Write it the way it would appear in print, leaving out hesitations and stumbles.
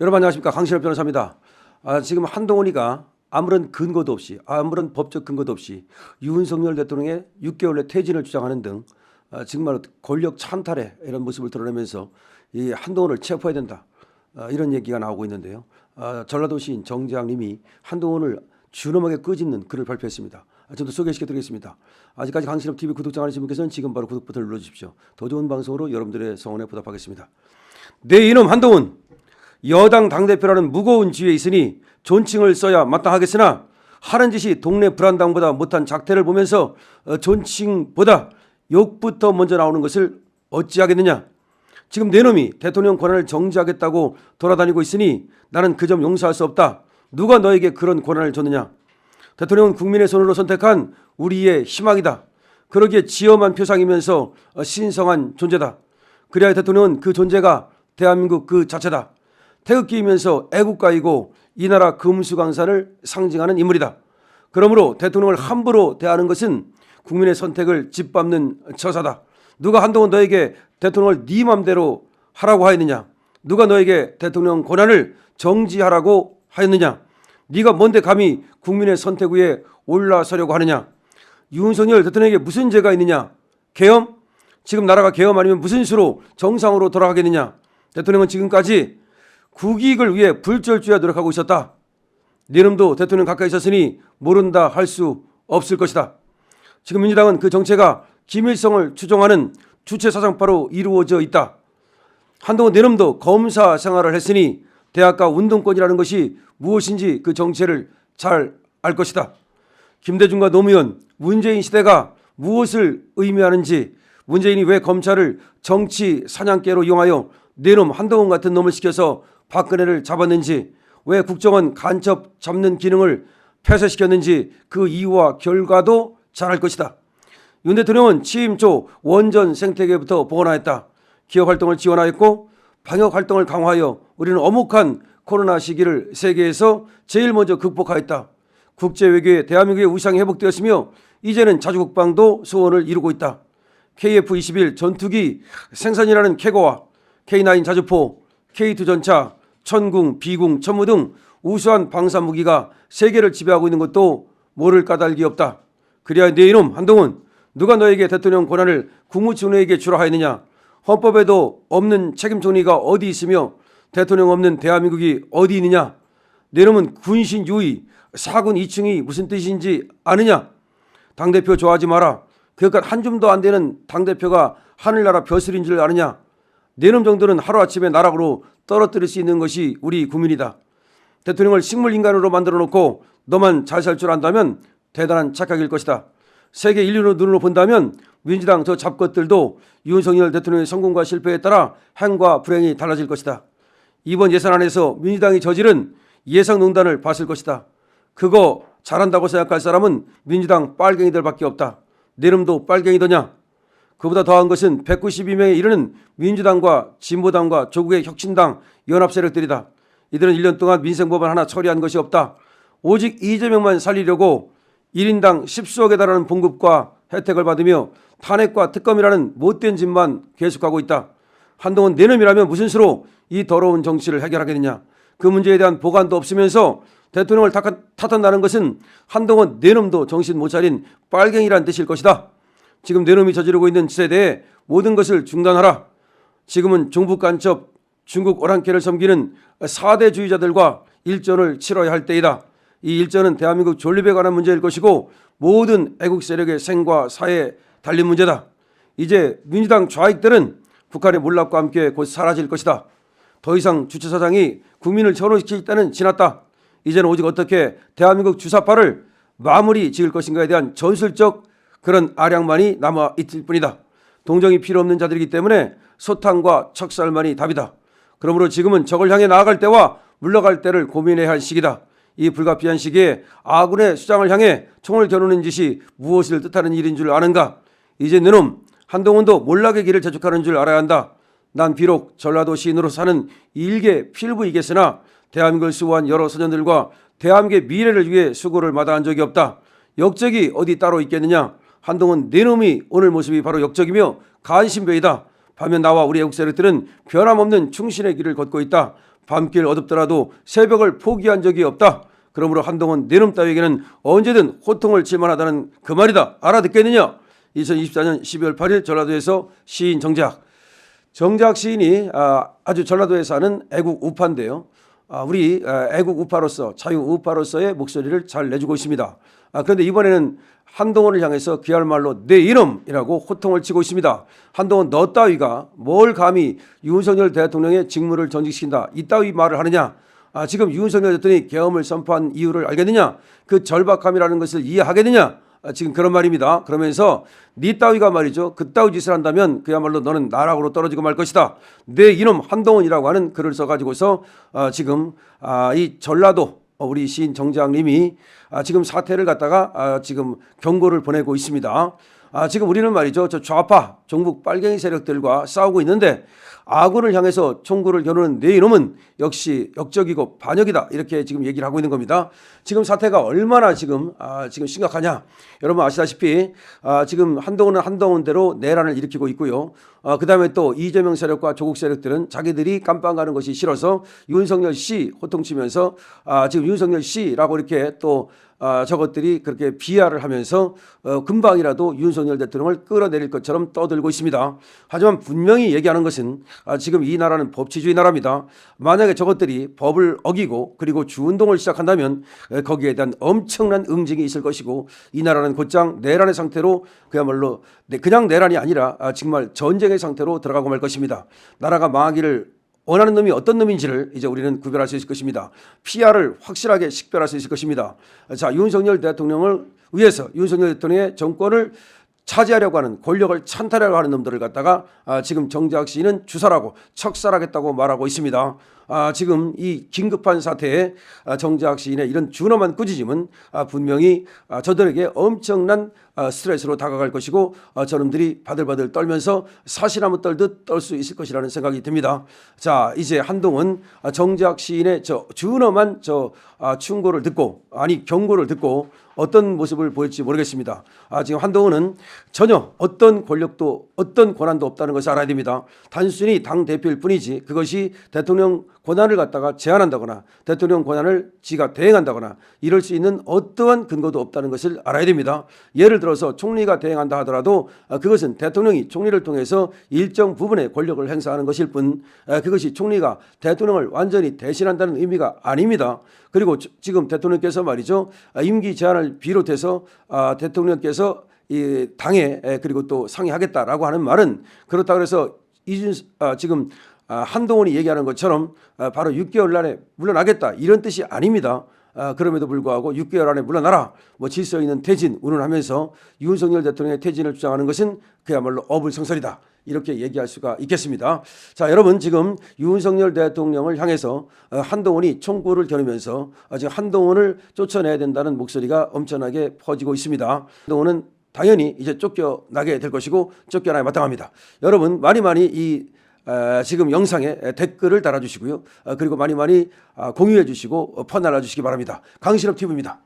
여러분 안녕하십니까, 강신업 변호사입니다. 지금 한동훈이가 아무런 근거도 없이, 아무런 법적 근거도 없이 윤석열 대통령의 6개월 내 퇴진을 주장하는 등 정말 권력 찬탈의 이런 모습을 드러내면서 이 한동훈을 체포해야 된다, 이런 얘기가 나오고 있는데요. 전라도 시인 정재학님이 한동훈을 준엄하게 끄집는 글을 발표했습니다. 저도 소개시켜드리겠습니다. 아직까지 강신업 TV 구독자 안 하신 분께서는 지금 바로 구독 버튼을 눌러주십시오. 더 좋은 방송으로 여러분들의 성원에 보답하겠습니다. 내 이놈 한동훈, 여당 당대표라는 무거운 지위에 있으니 존칭을 써야 마땅하겠으나 하는 짓이 동네 불안당보다 못한 작태를 보면서 존칭보다 욕부터 먼저 나오는 것을 어찌하겠느냐. 지금 내 놈이 대통령 권한을 정지하겠다고 돌아다니고 있으니 나는 그 점 용서할 수 없다. 누가 너에게 그런 권한을 줬느냐. 대통령은 국민의 손으로 선택한 우리의 희망이다. 그러기에 지엄한 표상이면서 신성한 존재다. 그래야 대통령은 그 존재가 대한민국 그 자체다. 태극기이면서 애국가이고 이 나라 금수강산을 상징하는 인물이다. 그러므로 대통령을 함부로 대하는 것은 국민의 선택을 짓밟는 처사다. 누가 한동훈 너에게 대통령을 네 맘대로 하라고 하였느냐. 누가 너에게 대통령 권한을 정지하라고 하였느냐. 네가 뭔데 감히 국민의 선택 위에 올라서려고 하느냐. 윤석열 대통령에게 무슨 죄가 있느냐. 계엄? 지금 나라가 계엄 아니면 무슨 수로 정상으로 돌아가겠느냐. 대통령은 지금까지 국익을 위해 불철주야 노력하고 있었다. 네 놈도 대통령 가까이 있었으니 모른다 할 수 없을 것이다. 지금 민주당은 그 정체가 김일성을 추종하는 주체사상파로 이루어져 있다. 한동훈 네 놈도 검사 생활을 했으니 대학가 운동권이라는 것이 무엇인지 그 정체를 잘 알 것이다. 김대중과 노무현, 문재인 시대가 무엇을 의미하는지, 문재인이 왜 검찰을 정치 사냥개로 이용하여 네 놈 한동훈 같은 놈을 시켜서 박근혜를 잡았는지, 왜 국정원 간첩 잡는 기능을 폐쇄시켰는지 그 이유와 결과도 잘 알 것이다. 윤 대통령은 취임 초 원전 생태계부터 복원하였다. 기업 활동을 지원하였고 방역 활동을 강화하여 우리는 엄혹한 코로나 시기를 세계에서 제일 먼저 극복하였다. 국제 외교에 대한민국의 위상이 회복되었으며 이제는 자주국방도 소원을 이루고 있다. KF-21 전투기 생산이라는 캐거와 K9 자주포, K2 전차, 천궁, 비궁, 천무 등 우수한 방산무기가 세계를 지배하고 있는 것도 모를 까닭이 없다. 그래야 네 이놈 한동훈, 누가 너에게 대통령 권한을 국무총리에게 주라 하였느냐. 헌법에도 없는 책임총리가 어디 있으며 대통령 없는 대한민국이 어디 있느냐. 네 놈은 군신 유의, 사군 2층이 무슨 뜻인지 아느냐. 당대표 좋아하지 마라. 그러니까 한 줌도 안 되는 당대표가 하늘나라 벼슬인 줄 아느냐. 네 놈 정도는 하루아침에 나락으로 떨어뜨릴 수 있는 것이 우리 국민이다. 대통령을 식물인간으로 만들어 놓고 너만 잘 살 줄 안다면 대단한 착각일 것이다. 세계 인류의 눈으로 본다면 민주당 저 잡것들도 윤석열 대통령의 성공과 실패에 따라 행과 불행이 달라질 것이다. 이번 예산안에서 민주당이 저지른 예상농단을 봤을 것이다. 그거 잘한다고 생각할 사람은 민주당 빨갱이들밖에 없다. 네 놈도 빨갱이더냐. 그보다 더한 것은 192명에 이르는 민주당과 진보당과 조국의 혁신당 연합 세력들이다. 이들은 1년 동안 민생법안 하나 처리한 것이 없다. 오직 이재명만 살리려고 1인당 10수억에 달하는 봉급과 혜택을 받으며 탄핵과 특검이라는 못된 짓만 계속하고 있다. 한동훈 네 놈이라면 무슨 수로 이 더러운 정치를 해결하겠느냐. 그 문제에 대한 보관도 없으면서 대통령을 탓한다는 것은 한동훈 네 놈도 정신 못 차린 빨갱이란 뜻일 것이다. 지금 네 놈이 저지르고 있는 짓에 대해 모든 것을 중단하라. 지금은 종북 간첩, 중국 오랑캐를 섬기는 4대주의자들과 일전을 치러야 할 때이다. 이 일전은 대한민국 존립에 관한 문제일 것이고 모든 애국 세력의 생과 사에 달린 문제다. 이제 민주당 좌익들은 북한의 몰락과 함께 곧 사라질 것이다. 더 이상 주체사상이 국민을 전호시킬 때는 지났다. 이제는 오직 어떻게 대한민국 주사파를 마무리 지을 것인가에 대한 전술적 그런 아량만이 남아 있을 뿐이다. 동정이 필요 없는 자들이기 때문에 소탕과 척살만이 답이다. 그러므로 지금은 적을 향해 나아갈 때와 물러갈 때를 고민해야 할 시기다. 이 불가피한 시기에 아군의 수장을 향해 총을 겨누는 짓이 무엇을 뜻하는 일인 줄 아는가. 이제 너놈 한동훈도 몰락의 길을 재촉하는 줄 알아야 한다. 난 비록 전라도 시인으로 사는 일개 필부이겠으나 대한민국을 수호한 여러 소년들과 대한민국의 미래를 위해 수고를 마다한 적이 없다. 역적이 어디 따로 있겠느냐. 한동훈 네 놈이 오늘 모습이 바로 역적이며 간신배이다. 반면 나와 우리 애국 세력들은 변함없는 충신의 길을 걷고 있다. 밤길 어둡더라도 새벽을 포기한 적이 없다. 그러므로 한동훈 내놈 따위에게는 언제든 호통을 칠 만하다는 그 말이다. 알아듣겠느냐? 2024년 12월 8일 전라도에서 시인 정재학 시인이 아주 전라도에 사는 애국 우파인데요. 우리 애국 우파로서 자유 우파로서의 목소리를 잘 내주고 있습니다. 그런데 이번에는 한동훈을 향해서 그야말로 내 이놈이라고 호통을 치고 있습니다. 한동훈 너 따위가 뭘 감히 윤석열 대통령의 직무를 전직시킨다 이 따위 말을 하느냐. 지금 윤석열 대통령이 계엄을 선포한 이유를 알겠느냐. 그 절박함이라는 것을 이해하겠느냐. 지금 그런 말입니다. 그러면서 네 따위가 말이죠. 그 따위 짓을 한다면 그야말로 너는 나락으로 떨어지고 말 것이다. 내 이놈 한동훈이라고 하는 글을 써가지고서 지금 이 전라도 우리 시인 정재학 님이 지금 사태를 갖다가 지금 경고를 보내고 있습니다. 지금 우리는 말이죠. 저 좌파 종북 빨갱이 세력들과 싸우고 있는데 아군을 향해서 총구를 겨누는 네 이놈은 역시 역적이고 반역이다. 이렇게 지금 얘기를 하고 있는 겁니다. 지금 사태가 얼마나 지금 심각하냐. 여러분 아시다시피 지금 한동훈은 한동훈대로 내란을 일으키고 있고요. 그 다음에 또 이재명 세력과 조국 세력들은 자기들이 깜빵 가는 것이 싫어서 윤석열 씨 호통치면서 지금 윤석열 씨라고 이렇게 또 저것들이 그렇게 비하를 하면서 금방이라도 윤석열 대통령을 끌어내릴 것처럼 떠들고 있습니다. 하지만 분명히 얘기하는 것은 지금 이 나라는 법치주의 나라입니다. 만약에 저것들이 법을 어기고 그리고 주운동을 시작한다면 거기에 대한 엄청난 응징이 있을 것이고 이 나라는 곧장 내란의 상태로 그야말로 그냥 내란이 아니라 정말 전쟁의 상태로 들어가고 말 것입니다. 나라가 망하기를 원하는 놈이 어떤 놈인지를 이제 우리는 구별할 수 있을 것입니다. PR을 확실하게 식별할 수 있을 것입니다. 자, 윤석열 대통령을 위해서 윤석열 대통령의 정권을 차지하려고 하는 권력을 찬탈하려고 하는 놈들을 갖다가 지금 정재학 씨는 주살하고 척살하겠다고 말하고 있습니다. 지금 이 긴급한 사태에 정재학 시인의 이런 준엄한 꾸짖음은 분명히 저들에게 엄청난 스트레스로 다가갈 것이고 저놈들이 바들바들 떨면서 사시나무 떨듯 떨 수 있을 것이라는 생각이 듭니다. 자, 이제 한동훈 정재학 시인의 저 준엄한 충고를 듣고 경고를 듣고 어떤 모습을 보일지 모르겠습니다. 지금 한동훈은 전혀 어떤 권력도 어떤 권한도 없다는 것을 알아야 됩니다. 단순히 당 대표일 뿐이지 그것이 대통령 권한을 갖다가 제한한다거나 대통령 권한을 지가 대행한다거나 이럴 수 있는 어떠한 근거도 없다는 것을 알아야 됩니다. 예를 들어서 총리가 대행한다 하더라도 그것은 대통령이 총리를 통해서 일정 부분의 권력을 행사하는 것일 뿐 그것이 총리가 대통령을 완전히 대신한다는 의미가 아닙니다. 그리고 지금 대통령께서 말이죠. 임기 제한을 비롯해서 대통령께서 이 당에 그리고 또 상의하겠다라고 하는 말은 그렇다고 해서 지금 한동훈이 얘기하는 것처럼 바로 6개월 안에 물러나겠다 이런 뜻이 아닙니다. 그럼에도 불구하고 6개월 안에 물러나라 질서 있는 퇴진 운운하면서 윤석열 대통령의 퇴진을 주장하는 것은 그야말로 어불성설이다. 이렇게 얘기할 수가 있겠습니다. 자, 여러분 지금 윤석열 대통령을 향해서 한동훈이 총구를 겨누면서 지금 한동훈을 쫓아내야 된다는 목소리가 엄청나게 퍼지고 있습니다. 한동훈은 당연히 이제 쫓겨나게 될 것이고 쫓겨나야 마땅합니다. 여러분 많이 이 지금 영상에 댓글을 달아주시고요. 그리고 많이 공유해 주시고 퍼날라 주시기 바랍니다. 강신업 TV입니다.